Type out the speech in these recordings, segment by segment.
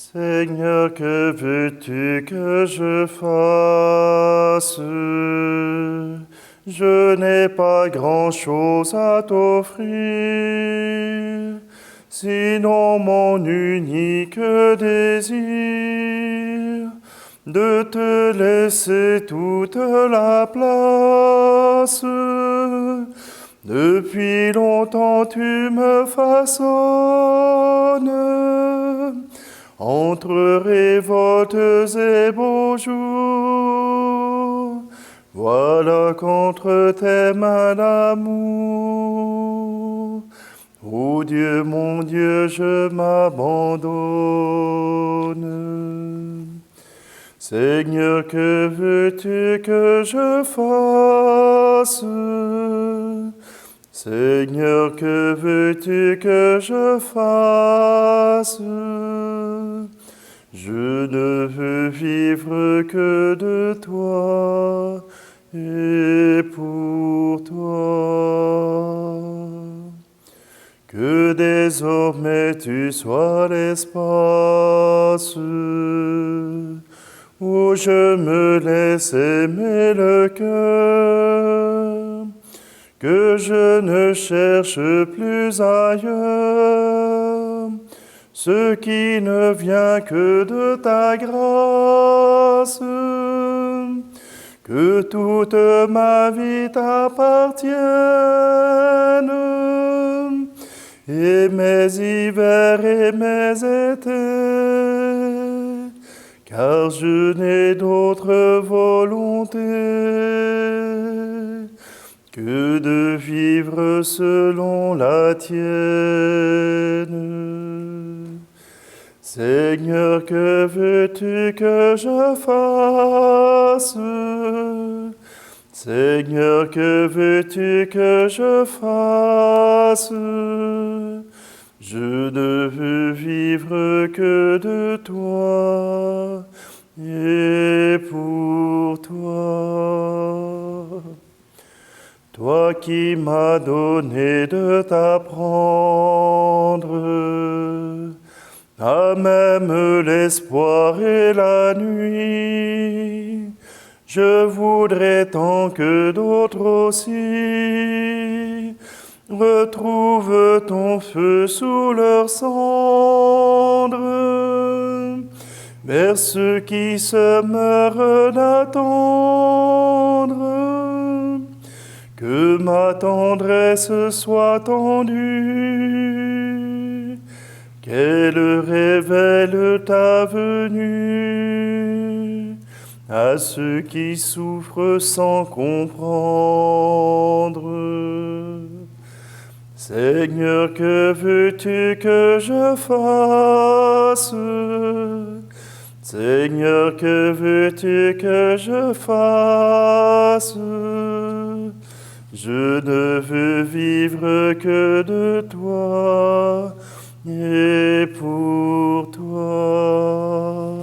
Seigneur, que veux-tu que je fasse? Je n'ai pas grand-chose à t'offrir, sinon mon unique désir, de te laisser toute la place. Depuis longtemps tu me façonnes, entre révoltes et beaux jours. Voilà qu'entre tes mains d'amour, ô Dieu, mon Dieu, je m'abandonne. Seigneur, que veux-tu que je fasse? Seigneur, que veux-tu que je fasse? Je ne veux vivre que de toi et pour toi. Que désormais tu sois l'espace où je me laisse aimer le cœur, que je ne cherche plus ailleurs ce qui ne vient que de ta grâce, que toute ma vie t'appartienne, et mes hivers et mes étés, car je n'ai d'autre volonté que de vivre selon la tienne. Seigneur, que veux-tu que je fasse? Seigneur, que veux-tu que je fasse? Je ne veux vivre que de toi et pour toi. Toi qui m'as donné de t'apprendre à même l'espoir et la nuit, je voudrais tant que d'autres aussi retrouvent ton feu sous leurs cendres, vers ceux qui se meurent d'attendre, que ma tendresse soit tendue, qu'elle révèle ta venue à ceux qui souffrent sans comprendre. Seigneur, que veux-tu que je fasse? Seigneur, que veux-tu que je fasse? Je ne veux vivre que de toi et pour toi.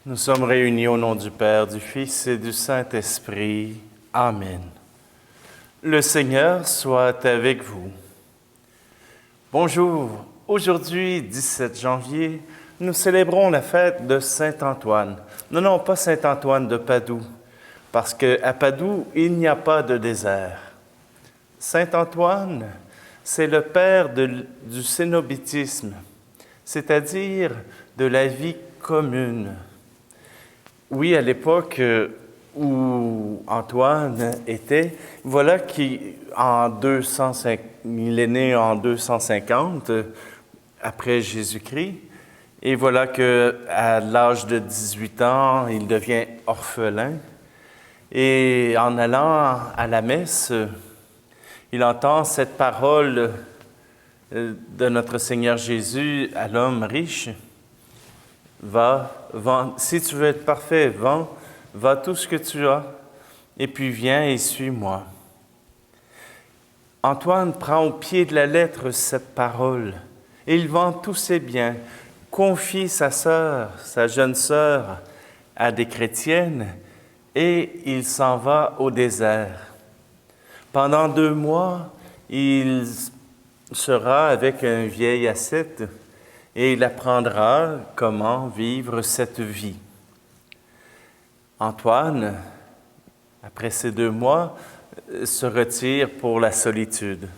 Nous sommes réunis au nom du Père, du Fils et du Saint-Esprit. Amen. Le Seigneur soit avec vous. Bonjour. Aujourd'hui, 17 janvier, nous célébrons la fête de Saint-Antoine. Non, pas Saint-Antoine de Padoue, parce qu'à Padoue, il n'y a pas de désert. Saint-Antoine, c'est le père du cénobitisme, c'est-à-dire de la vie commune. Oui, à l'époque où Antoine était, voilà qu'il est né en 250 après Jésus-Christ, et voilà qu'à l'âge de 18 ans, il devient orphelin. Et en allant à la messe, il entend cette parole de notre Seigneur Jésus à l'homme riche. Va, si tu veux être parfait, va tout ce que tu as, et puis viens et suis-moi. Antoine prend au pied de la lettre cette parole, et il vend tous ses biens, confie sa jeune sœur, à des chrétiennes, et il s'en va au désert. Pendant 2 mois, il sera avec un vieil ascète et il apprendra comment vivre cette vie. Antoine, après ces 2 mois, se retire pour la solitude.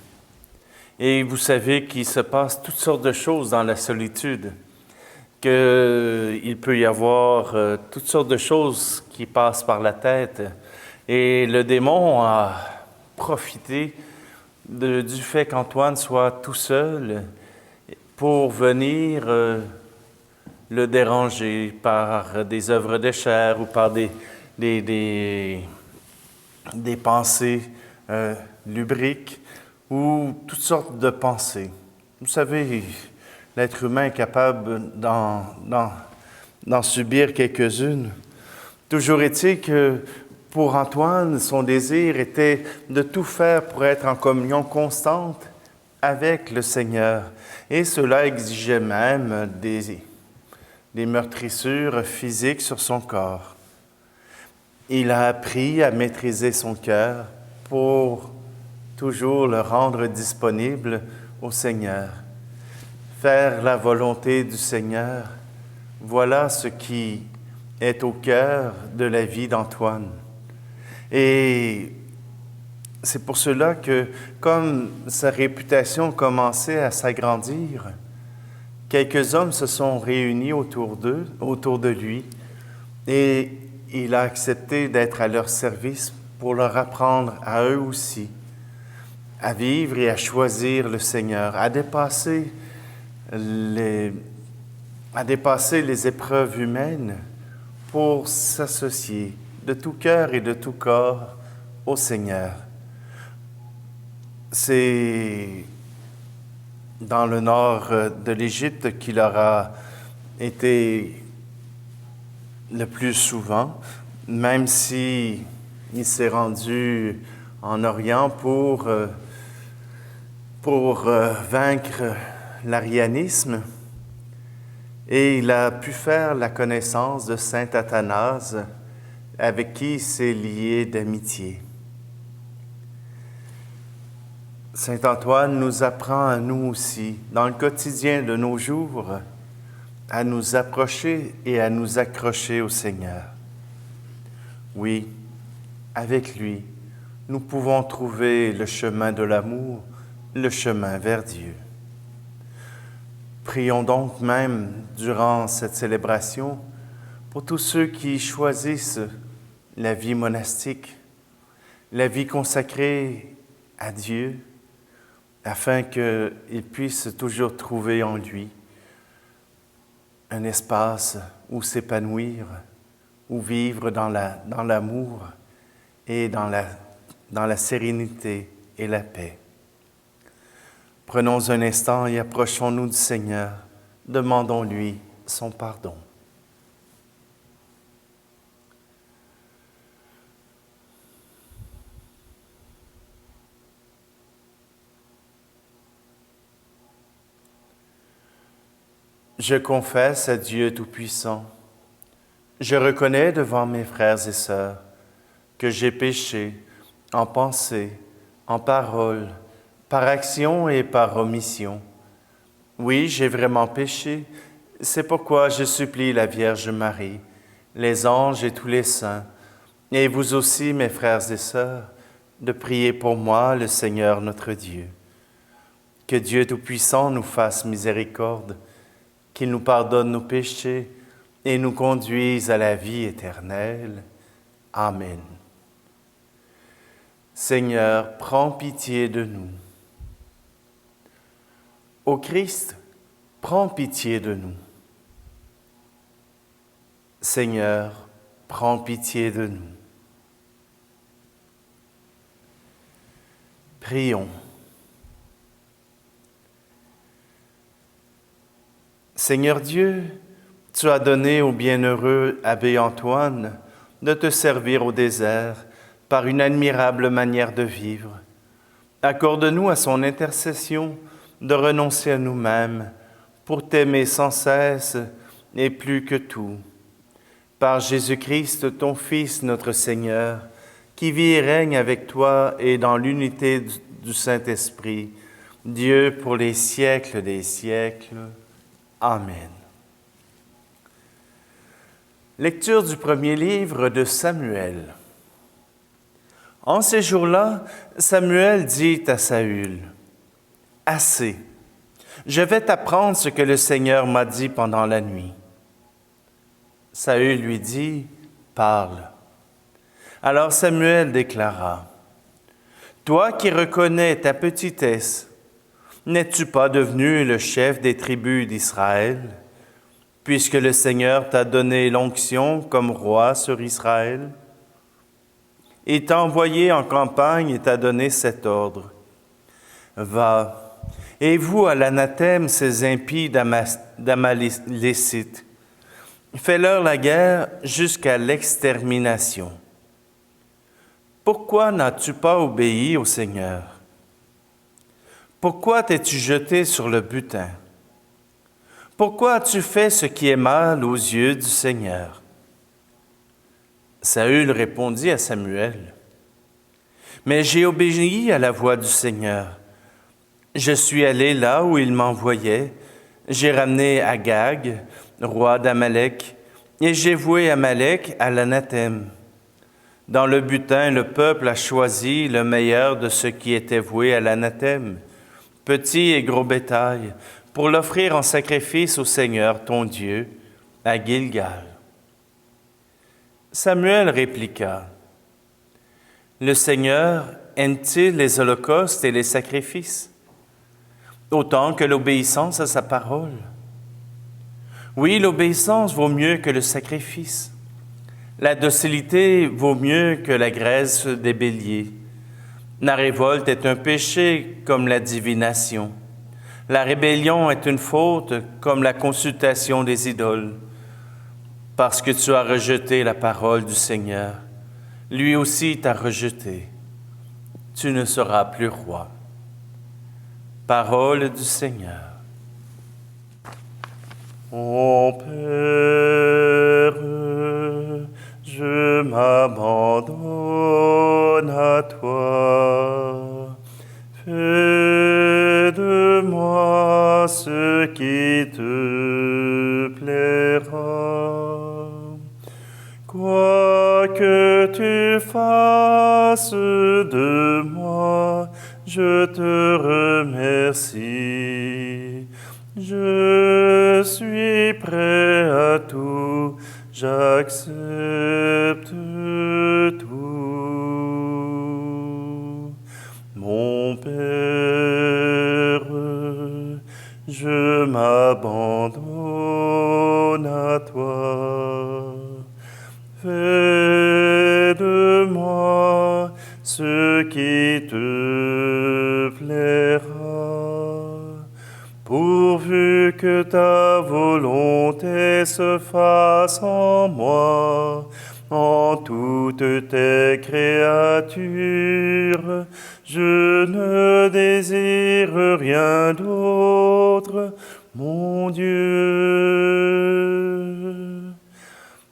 Et vous savez qu'il se passe toutes sortes de choses dans la solitude, qu'il peut y avoir toutes sortes de choses qui passent par la tête. Et le démon a profité du fait qu'Antoine soit tout seul pour venir le déranger par des œuvres de chair ou par des pensées lubriques ou toutes sortes de pensées. Vous savez, l'être humain est capable d'en subir quelques-unes. Toujours est-il que pour Antoine, son désir était de tout faire pour être en communion constante avec le Seigneur. Et cela exigeait même des meurtrissures physiques sur son corps. Il a appris à maîtriser son cœur pour toujours le rendre disponible au Seigneur. Faire la volonté du Seigneur, voilà ce qui est au cœur de la vie d'Antoine. Et c'est pour cela que, comme sa réputation commençait à s'agrandir, quelques hommes se sont réunis autour de lui, et il a accepté d'être à leur service pour leur apprendre à eux aussi à vivre et à choisir le Seigneur, à dépasser les épreuves humaines pour s'associer de tout cœur et de tout corps au Seigneur. C'est dans le nord de l'Égypte qu'il aura été le plus souvent, même si il s'est rendu en Orient pour vaincre l'arianisme, et il a pu faire la connaissance de saint Athanase, avec qui il s'est lié d'amitié. Saint Antoine nous apprend à nous aussi, dans le quotidien de nos jours, à nous approcher et à nous accrocher au Seigneur. Oui, avec lui, nous pouvons trouver le chemin de l'amour, le chemin vers Dieu. Prions donc même durant cette célébration pour tous ceux qui choisissent la vie monastique, la vie consacrée à Dieu, afin qu'ils puissent toujours trouver en lui un espace où s'épanouir, où vivre dans l'amour et dans la sérénité et la paix. Prenons un instant et approchons-nous du Seigneur. Demandons-lui son pardon. Je confesse à Dieu Tout-Puissant, je reconnais devant mes frères et sœurs que j'ai péché en pensée, en parole, par action et par omission. Oui, j'ai vraiment péché, c'est pourquoi je supplie la Vierge Marie, les anges et tous les saints, et vous aussi, mes frères et sœurs, de prier pour moi, le Seigneur notre Dieu. Que Dieu Tout-Puissant nous fasse miséricorde, qu'il nous pardonne nos péchés et nous conduise à la vie éternelle. Amen. Seigneur, prends pitié de nous. Ô Christ, prends pitié de nous. Seigneur, prends pitié de nous. Prions. Seigneur Dieu, tu as donné au bienheureux abbé Antoine de te servir au désert par une admirable manière de vivre. Accorde-nous à son intercession de renoncer à nous-mêmes pour t'aimer sans cesse et plus que tout. Par Jésus-Christ, ton Fils, notre Seigneur, qui vit et règne avec toi et dans l'unité du Saint-Esprit, Dieu pour les siècles des siècles. Amen. Lecture du premier livre de Samuel. En ces jours-là, Samuel dit à Saül, « Assez, je vais t'apprendre ce que le Seigneur m'a dit pendant la nuit. » Saül lui dit, « Parle. » Alors Samuel déclara, « Toi qui reconnais ta petitesse, n'es-tu pas devenu le chef des tribus d'Israël, puisque le Seigneur t'a donné l'onction comme roi sur Israël? Il t'a envoyé en campagne et t'a donné cet ordre. Va, et voue à l'anathème ces impies d'Amalécites. Fais-leur la guerre jusqu'à l'extermination. Pourquoi n'as-tu pas obéi au Seigneur? Pourquoi t'es-tu jeté sur le butin? Pourquoi as-tu fait ce qui est mal aux yeux du Seigneur? » Saül répondit à Samuel, « Mais j'ai obéi à la voix du Seigneur. Je suis allé là où il m'envoyait. J'ai ramené Agag, roi d'Amalek, et j'ai voué Amalek à l'anathème. Dans le butin, le peuple a choisi le meilleur de ce qui était voué à l'anathème, petit et gros bétail, pour l'offrir en sacrifice au Seigneur, ton Dieu, à Gilgal. » Samuel répliqua, « Le Seigneur aime-t-il les holocaustes et les sacrifices, autant que l'obéissance à sa parole? Oui, l'obéissance vaut mieux que le sacrifice. La docilité vaut mieux que la graisse des béliers. La révolte est un péché comme la divination. La rébellion est une faute comme la consultation des idoles. Parce que tu as rejeté la parole du Seigneur, lui aussi t'a rejeté. Tu ne seras plus roi. » Parole du Seigneur. Mon Père, je m'abandonne à toi. Fais de moi ce qui te plaira. Quoi que tu fasses de moi, je te remercie. Je suis prêt à tout, j'accepte tout. Mon Père, je m'abandonne à toi. Fais de moi ce qui te plaira, pourvu que ta volonté se fasse en moi, en toutes tes créatures. Je ne désire rien d'autre, mon Dieu.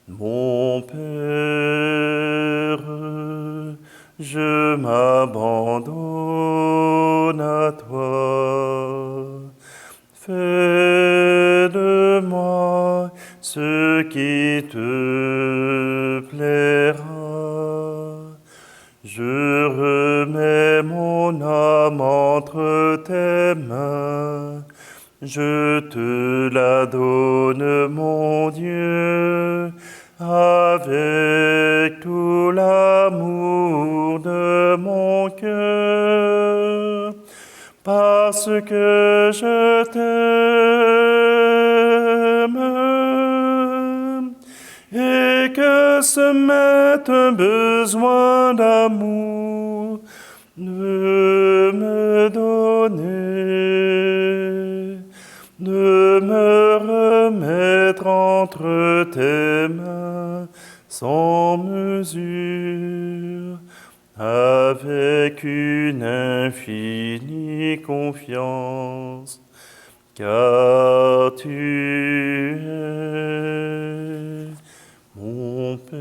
Mon Père, je m'abandonne à toi. Fais de moi ce qui te plaira. Je remets mon âme entre tes mains. Je te la donne, mon Dieu, avec tout l'amour de mon cœur, parce que je t'aime et que ce m'est un besoin d'amour de me donner, de me remettre entre tes mains sans mesure, avec une infinie confiance, car tu es mon Père.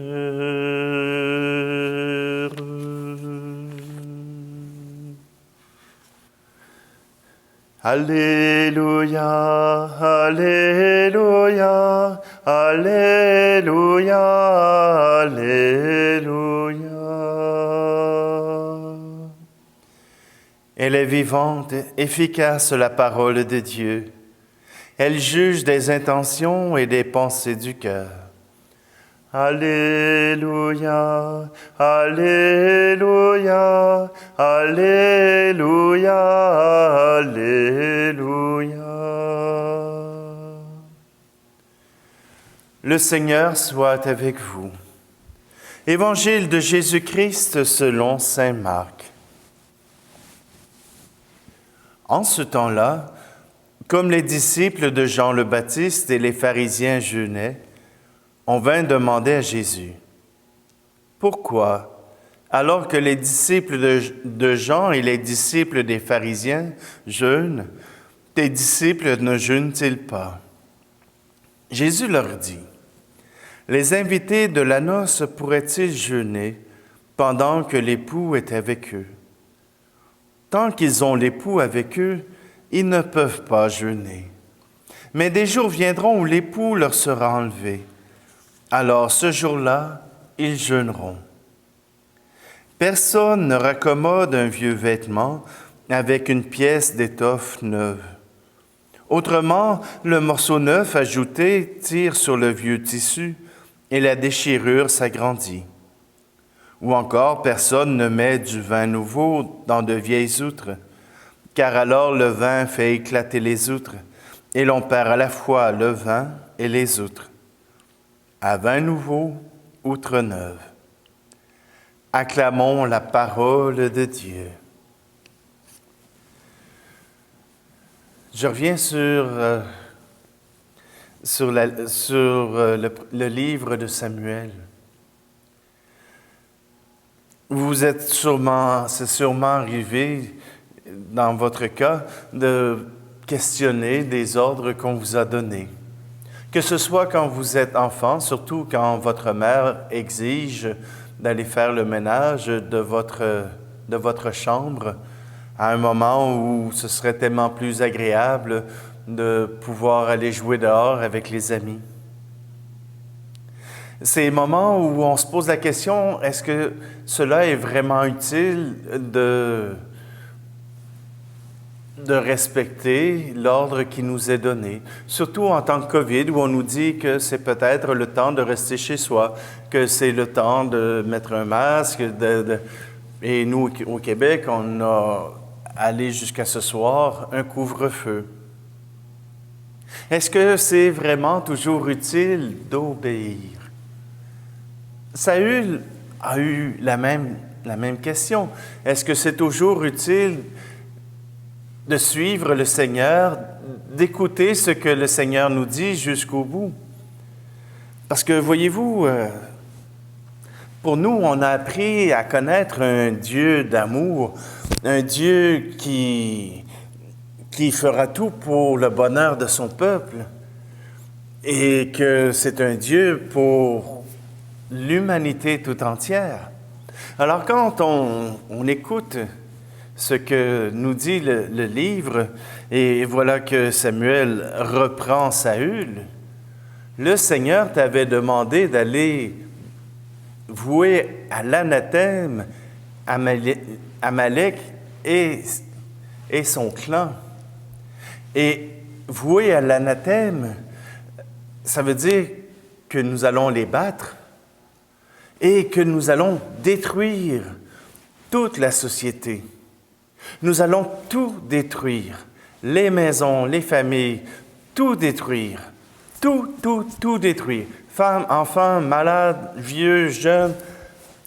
Alléluia, Alléluia, Alléluia, Alléluia. Elle est vivante, efficace la parole de Dieu. Elle juge des intentions et des pensées du cœur. Alléluia, Alléluia, Alléluia, Alléluia. Le Seigneur soit avec vous. Évangile de Jésus-Christ selon saint Marc. En ce temps-là, comme les disciples de Jean le Baptiste et les pharisiens jeûnaient, on vint demander à Jésus, « Pourquoi, alors que les disciples de Jean et les disciples des pharisiens jeûnent, tes disciples ne jeûnent-ils pas? » Jésus leur dit, « Les invités de la noce pourraient-ils jeûner pendant que l'époux est avec eux? Tant qu'ils ont l'époux avec eux, ils ne peuvent pas jeûner. Mais des jours viendront où l'époux leur sera enlevé. Alors ce jour-là, ils jeûneront. Personne ne raccommode un vieux vêtement avec une pièce d'étoffe neuve. Autrement, le morceau neuf ajouté tire sur le vieux tissu et la déchirure s'agrandit. Ou encore, personne ne met du vin nouveau dans de vieilles outres, car alors le vin fait éclater les outres, et l'on perd à la fois le vin et les outres. À vin nouveau, outre neuve. Acclamons la parole de Dieu. Je reviens sur le livre de Samuel. C'est sûrement arrivé dans votre cas de questionner des ordres qu'on vous a donnés. Que ce soit quand vous êtes enfant, surtout quand votre mère exige d'aller faire le ménage de votre chambre, à un moment où ce serait tellement plus agréable de pouvoir aller jouer dehors avec les amis. Ces moments où on se pose la question, est-ce que cela est vraiment utile de respecter l'ordre qui nous est donné, surtout en temps de COVID, où on nous dit que c'est peut-être le temps de rester chez soi, que c'est le temps de mettre un masque, et nous, au Québec, on a allé jusqu'à ce soir un couvre-feu. Est-ce que c'est vraiment toujours utile d'obéir? Saül a eu la même question. Est-ce que c'est toujours utile de suivre le Seigneur, d'écouter ce que le Seigneur nous dit jusqu'au bout? Parce que, voyez-vous, pour nous, on a appris à connaître un Dieu d'amour, un Dieu qui fera tout pour le bonheur de son peuple, et que c'est un Dieu pour l'humanité tout entière. Alors, quand on écoute ce que nous dit le livre, et voilà que Samuel reprend Saül, le Seigneur t'avait demandé d'aller vouer à l'anathème Amalek et son clan. Et vouer à l'anathème, ça veut dire que nous allons les battre et que nous allons détruire toute la société. Nous allons tout détruire, les maisons, les familles, tout détruire, tout détruire. Femmes, enfants, malades, vieux, jeunes,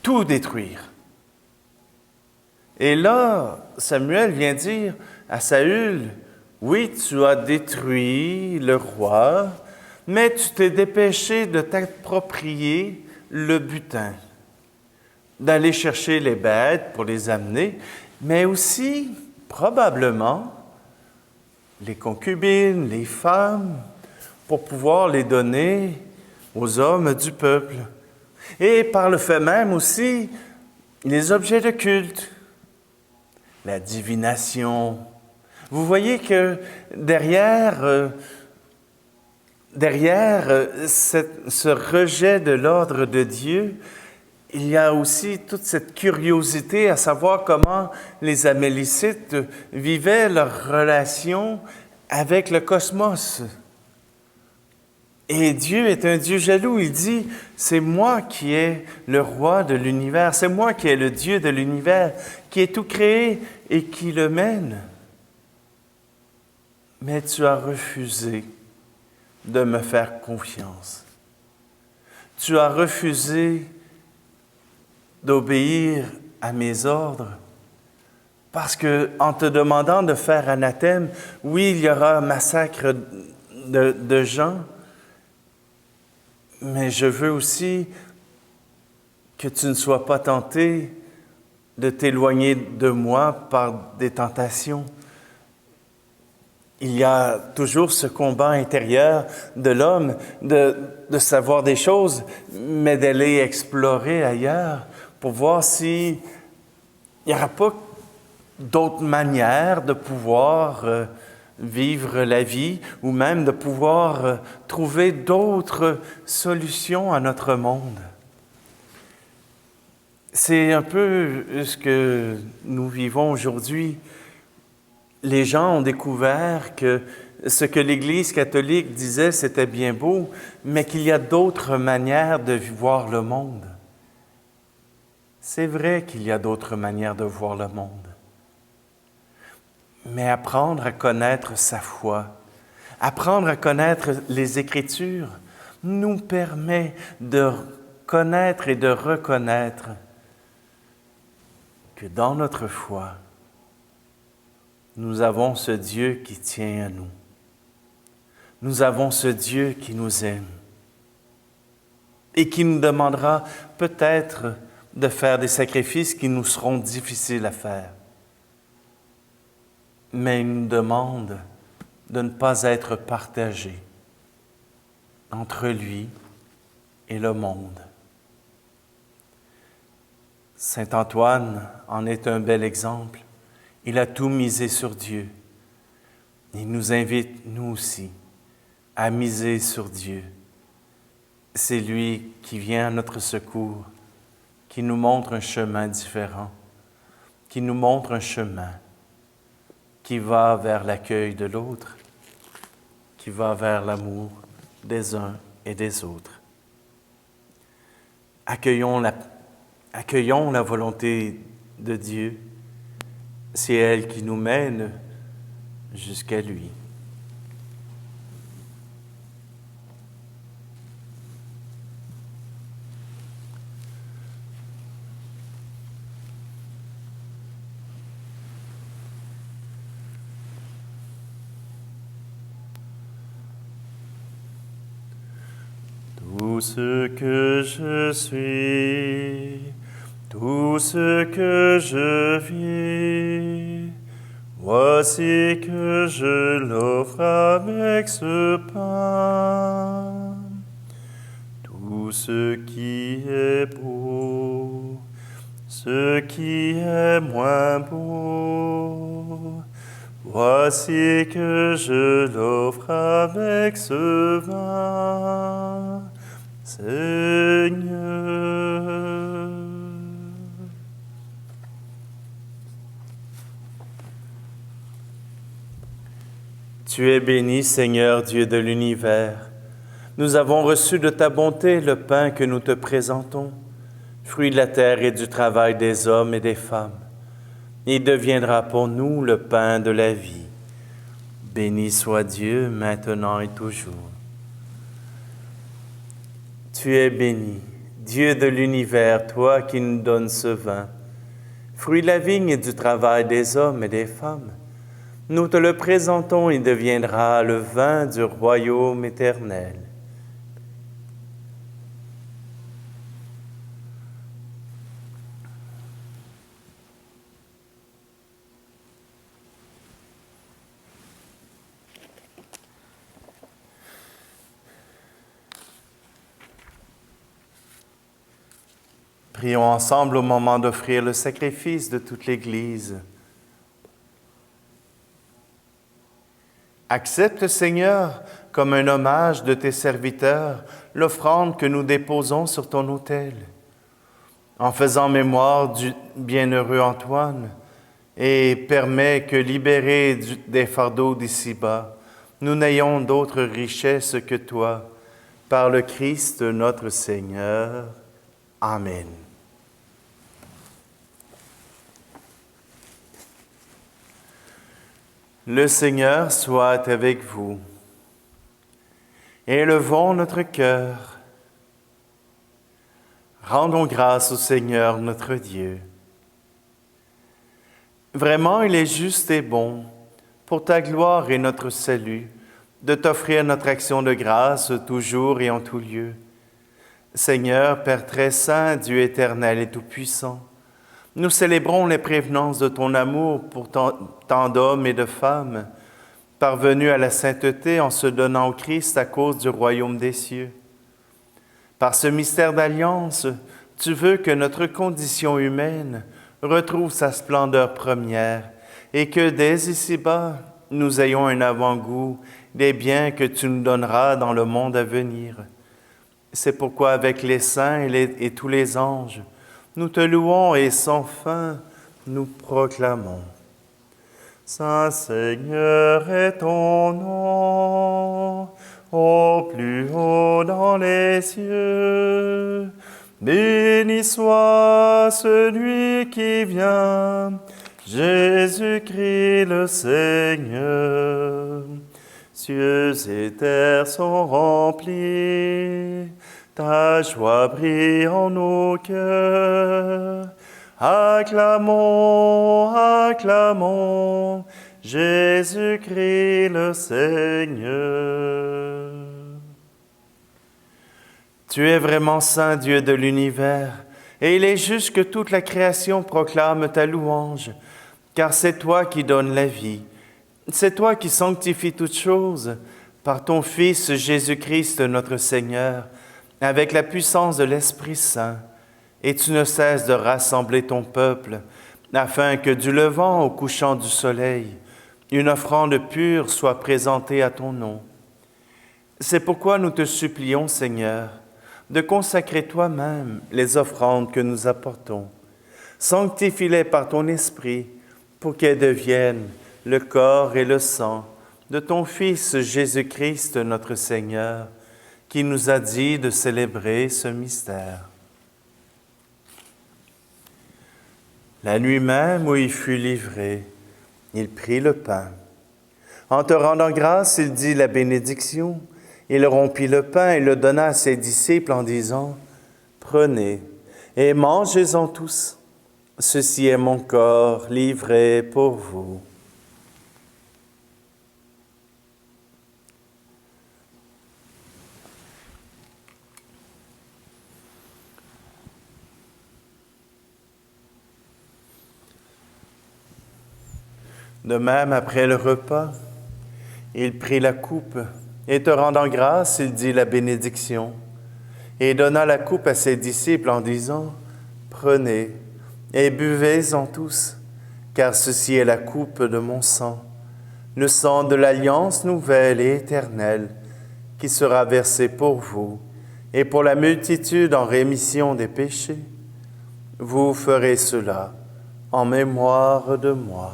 tout détruire. Et là, Samuel vient dire à Saül, « Oui, tu as détruit le roi, mais tu t'es dépêché de t'approprier le butin, d'aller chercher les bêtes pour les amener, mais aussi, probablement, les concubines, les femmes, pour pouvoir les donner aux hommes du peuple. Et par le fait même aussi, les objets de culte, la divination, Vous voyez que derrière ce rejet de l'ordre de Dieu, il y a aussi toute cette curiosité à savoir comment les Amalecites vivaient leur relation avec le cosmos. Et Dieu est un Dieu jaloux. Il dit, c'est moi qui est le roi de l'univers, c'est moi qui est le Dieu de l'univers, qui est tout créé et qui le mène. Mais tu as refusé de me faire confiance. Tu as refusé d'obéir à mes ordres parce que, en te demandant de faire anathème, oui, il y aura un massacre de gens, mais je veux aussi que tu ne sois pas tenté de t'éloigner de moi par des tentations. Il y a toujours ce combat intérieur de l'homme de savoir des choses, mais d'aller explorer ailleurs pour voir s'il n'y aura pas d'autres manières de pouvoir vivre la vie ou même de pouvoir trouver d'autres solutions à notre monde. C'est un peu ce que nous vivons aujourd'hui. Les gens ont découvert que ce que l'Église catholique disait, c'était bien beau, mais qu'il y a d'autres manières de voir le monde. C'est vrai qu'il y a d'autres manières de voir le monde. Mais apprendre à connaître sa foi, apprendre à connaître les Écritures, nous permet de connaître et de reconnaître que dans notre foi, nous avons ce Dieu qui tient à nous. Nous avons ce Dieu qui nous aime et qui nous demandera peut-être de faire des sacrifices qui nous seront difficiles à faire. Mais il nous demande de ne pas être partagé entre lui et le monde. Saint Antoine en est un bel exemple. Il a tout misé sur Dieu. Il nous invite, nous aussi, à miser sur Dieu. C'est lui qui vient à notre secours, qui nous montre un chemin différent, qui nous montre un chemin qui va vers l'accueil de l'autre, qui va vers l'amour des uns et des autres. Accueillons la volonté de Dieu. C'est elle qui nous mène jusqu'à lui. Tout ce que je suis, tout ce que je vis, voici que je l'offre avec ce pain. Tout ce qui est beau, ce qui est moins beau, voici que je l'offre avec ce vin. Seigneur. Tu es béni, Seigneur, Dieu de l'univers. Nous avons reçu de ta bonté le pain que nous te présentons, fruit de la terre et du travail des hommes et des femmes. Il deviendra pour nous le pain de la vie. Béni soit Dieu, maintenant et toujours. Tu es béni, Dieu de l'univers, toi qui nous donnes ce vin, fruit de la vigne et du travail des hommes et des femmes. Nous te le présentons, il deviendra le vin du royaume éternel. Prions ensemble au moment d'offrir le sacrifice de toute l'Église. Accepte, Seigneur, comme un hommage de tes serviteurs, l'offrande que nous déposons sur ton autel. En faisant mémoire du bienheureux Antoine, et permets que, libérés des fardeaux d'ici-bas, nous n'ayons d'autre richesse que toi, par le Christ notre Seigneur. Amen. Le Seigneur soit avec vous. Élevons notre cœur. Rendons grâce au Seigneur notre Dieu. Vraiment, il est juste et bon, pour ta gloire et notre salut, de t'offrir notre action de grâce toujours et en tout lieu. Seigneur, Père très saint, Dieu éternel et tout-puissant, nous célébrons les prévenances de ton amour pour tant d'hommes et de femmes, parvenus à la sainteté en se donnant au Christ à cause du royaume des cieux. Par ce mystère d'alliance, tu veux que notre condition humaine retrouve sa splendeur première et que dès ici-bas, nous ayons un avant-goût des biens que tu nous donneras dans le monde à venir. C'est pourquoi avec les saints et tous les anges, nous te louons et sans fin nous proclamons. Saint Seigneur est ton nom, au plus haut dans les cieux. Béni soit celui qui vient, Jésus-Christ le Seigneur. Cieux et terre sont remplis, ta joie brille en nos cœurs. Acclamons, acclamons, Jésus-Christ le Seigneur. Tu es vraiment saint Dieu de l'univers, et il est juste que toute la création proclame ta louange, car c'est toi qui donnes la vie, c'est toi qui sanctifies toutes choses, par ton Fils Jésus-Christ notre Seigneur, avec la puissance de l'Esprit Saint, et tu ne cesses de rassembler ton peuple, afin que du levant au couchant du soleil, une offrande pure soit présentée à ton nom. C'est pourquoi nous te supplions, Seigneur, de consacrer toi-même les offrandes que nous apportons. Sanctifie-les par ton Esprit, pour qu'elles deviennent le corps et le sang de ton Fils Jésus-Christ notre Seigneur, qui nous a dit de célébrer ce mystère. La nuit même où il fut livré, il prit le pain. En te rendant grâce, il dit la bénédiction. Il rompit le pain et le donna à ses disciples en disant, « Prenez et mangez-en tous. Ceci est mon corps livré pour vous. » De même, après le repas, il prit la coupe et te rendant grâce, il dit la bénédiction et donna la coupe à ses disciples en disant, « Prenez et buvez-en tous, car ceci est la coupe de mon sang, le sang de l'alliance nouvelle et éternelle, qui sera versé pour vous et pour la multitude en rémission des péchés. Vous ferez cela en mémoire de moi. »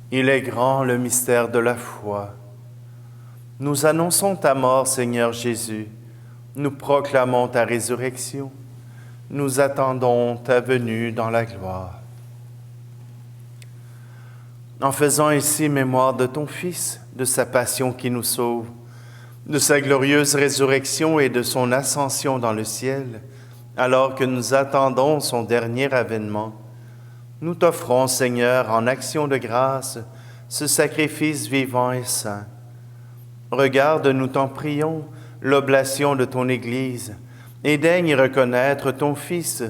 Il est grand le mystère de la foi. Nous annonçons ta mort, Seigneur Jésus. Nous proclamons ta résurrection. Nous attendons ta venue dans la gloire. En faisant ici mémoire de ton Fils, de sa passion qui nous sauve, de sa glorieuse résurrection et de son ascension dans le ciel, alors que nous attendons son dernier avènement, nous t'offrons, Seigneur, en action de grâce, ce sacrifice vivant et saint. Regarde, nous t'en prions, l'oblation de ton Église, et daigne reconnaître ton Fils,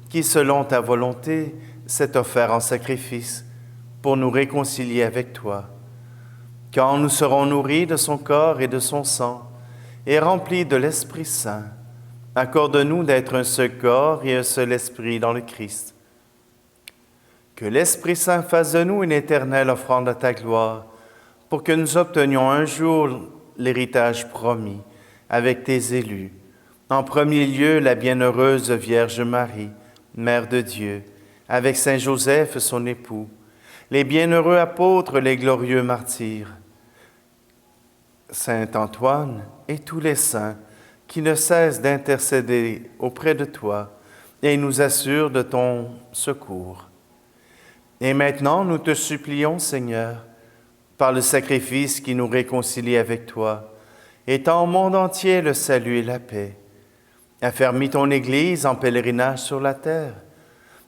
qui, selon ta volonté, s'est offert en sacrifice pour nous réconcilier avec toi. Quand nous serons nourris de son corps et de son sang, et remplis de l'Esprit Saint, accorde-nous d'être un seul corps et un seul esprit dans le Christ. Que l'Esprit Saint fasse de nous une éternelle offrande à ta gloire, pour que nous obtenions un jour l'héritage promis avec tes élus. En premier lieu, la bienheureuse Vierge Marie, Mère de Dieu, avec Saint Joseph, son époux, les bienheureux apôtres, les glorieux martyrs, Saint Antoine et tous les saints qui ne cessent d'intercéder auprès de toi et nous assurent de ton secours. Et maintenant, nous te supplions, Seigneur, par le sacrifice qui nous réconcilie avec toi, étends au monde entier le salut et la paix. Affermis ton Église en pèlerinage sur la terre,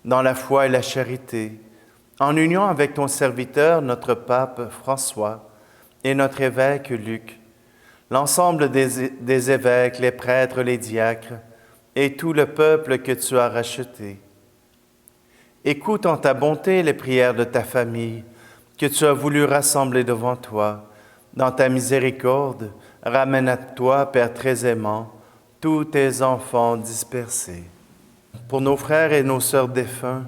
dans la foi et la charité, en union avec ton serviteur, notre pape François, et notre évêque Luc, l'ensemble des évêques, les prêtres, les diacres, et tout le peuple que tu as racheté. Écoute en ta bonté les prières de ta famille, que tu as voulu rassembler devant toi. Dans ta miséricorde, ramène à toi, Père très aimant, tous tes enfants dispersés. Pour nos frères et nos sœurs défunts,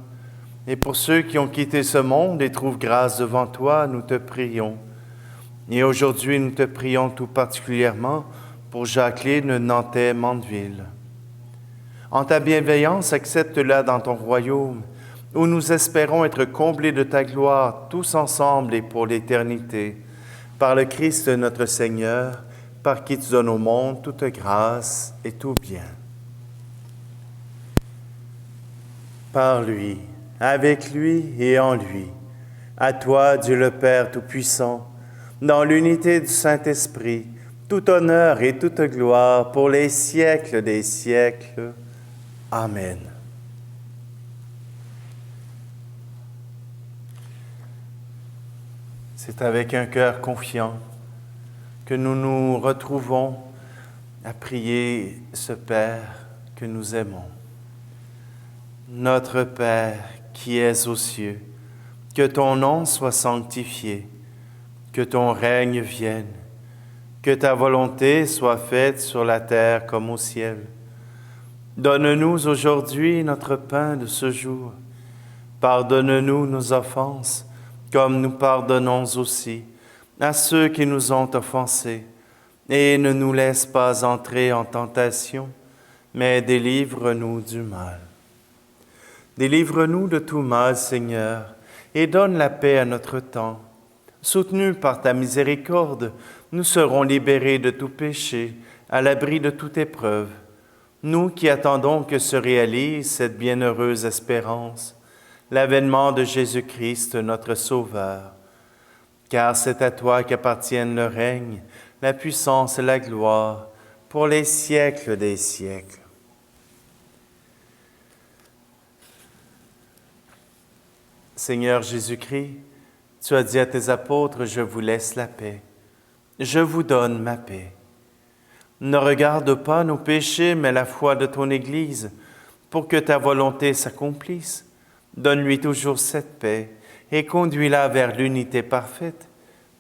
et pour ceux qui ont quitté ce monde et trouvent grâce devant toi, nous te prions. Et aujourd'hui, nous te prions tout particulièrement pour Jacqueline Nantais-Mandeville. En ta bienveillance, accepte-la dans ton royaume, où nous espérons être comblés de ta gloire, tous ensemble et pour l'éternité, par le Christ notre Seigneur, par qui tu donnes au monde toute grâce et tout bien. Par lui, avec lui et en lui, à toi, Dieu le Père Tout-Puissant, dans l'unité du Saint-Esprit, tout honneur et toute gloire pour les siècles des siècles. Amen. C'est avec un cœur confiant que nous nous retrouvons à prier ce Père que nous aimons. Notre Père qui es aux cieux, que ton nom soit sanctifié, que ton règne vienne, que ta volonté soit faite sur la terre comme au ciel. Donne-nous aujourd'hui notre pain de ce jour. Pardonne-nous nos offenses, comme nous pardonnons aussi à ceux qui nous ont offensés. Et ne nous laisse pas entrer en tentation, mais délivre-nous du mal. Délivre-nous de tout mal, Seigneur, et donne la paix à notre temps. Soutenus par ta miséricorde, nous serons libérés de tout péché, à l'abri de toute épreuve. Nous qui attendons que se réalise cette bienheureuse espérance, l'avènement de Jésus-Christ, notre Sauveur. Car c'est à toi qu'appartiennent le règne, la puissance et la gloire, pour les siècles des siècles. Seigneur Jésus-Christ, tu as dit à tes apôtres, « Je vous laisse la paix, je vous donne ma paix. » Ne regarde pas nos péchés, mais la foi de ton Église, pour que ta volonté s'accomplisse. Donne-lui toujours cette paix et conduis-la vers l'unité parfaite,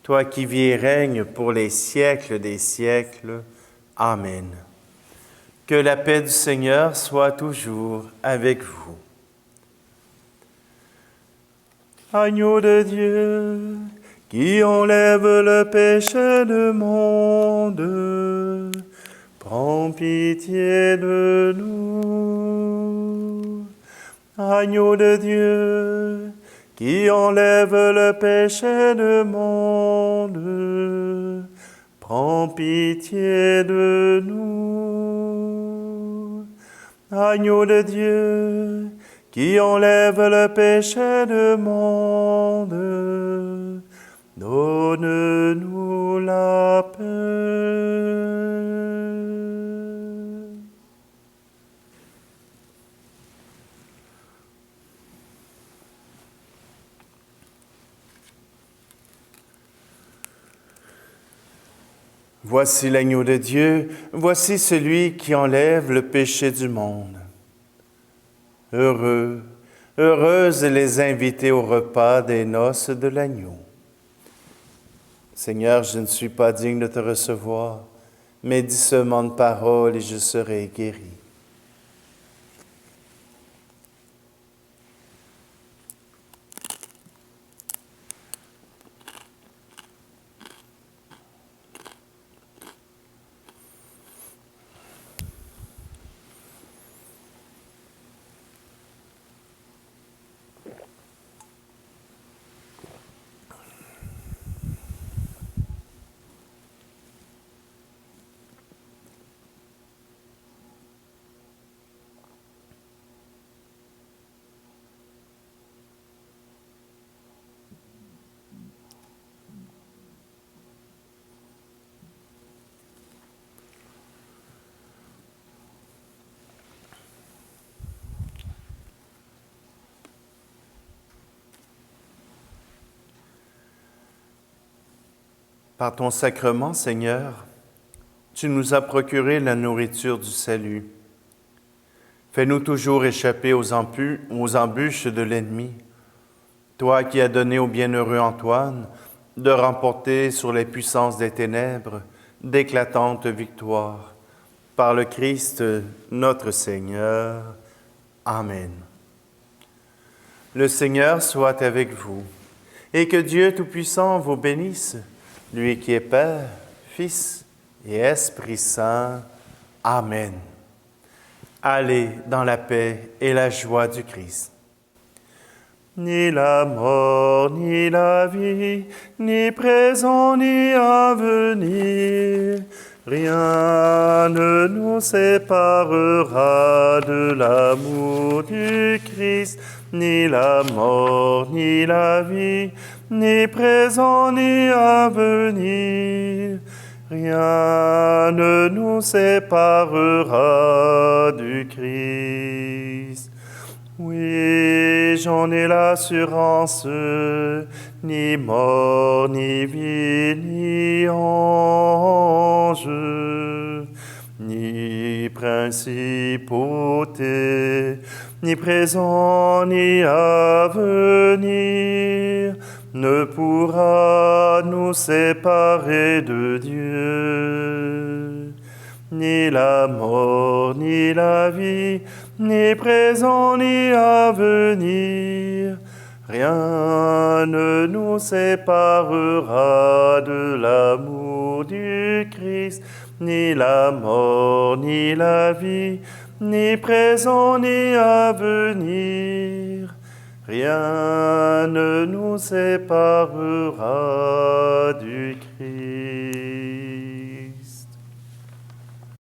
toi qui vis et règnes pour les siècles des siècles. Amen. Que la paix du Seigneur soit toujours avec vous. Agneau de Dieu, qui enlève le péché du monde, prends pitié de nous. Agneau de Dieu, qui enlève le péché du monde, prends pitié de nous. Agneau de Dieu, qui enlève le péché du monde, donne-nous la paix. Voici l'agneau de Dieu, voici celui qui enlève le péché du monde. Heureux Heureuses les invités au repas des noces de l'agneau. Seigneur, je ne suis pas digne de te recevoir, mais dis seulement une parole et je serai guéri. Par ton sacrement, Seigneur, tu nous as procuré la nourriture du salut. Fais-nous toujours échapper aux embûches de l'ennemi. Toi qui as donné au bienheureux Antoine de remporter sur les puissances des ténèbres d'éclatantes victoires. Par le Christ notre Seigneur. Amen. Le Seigneur soit avec vous, et que Dieu Tout-Puissant vous bénisse, lui qui est Père, Fils et Esprit Saint. Amen. Allez dans la paix et la joie du Christ. Ni la mort, ni la vie, ni présent, ni à venir, rien ne nous séparera de l'amour du Christ, ni la mort, ni la vie, ni présent, ni à venir. Rien ne nous séparera du Christ. Oui, j'en ai l'assurance, ni mort, ni vie, ni ange, ni principauté, ni présent, ni à venir, ne pourra nous séparer de Dieu. Ni la mort, ni la vie, ni présent, ni à venir, rien ne nous séparera de l'amour du Christ, ni la mort, ni la vie, ni présent, ni à venir. Rien ne nous séparera du Christ.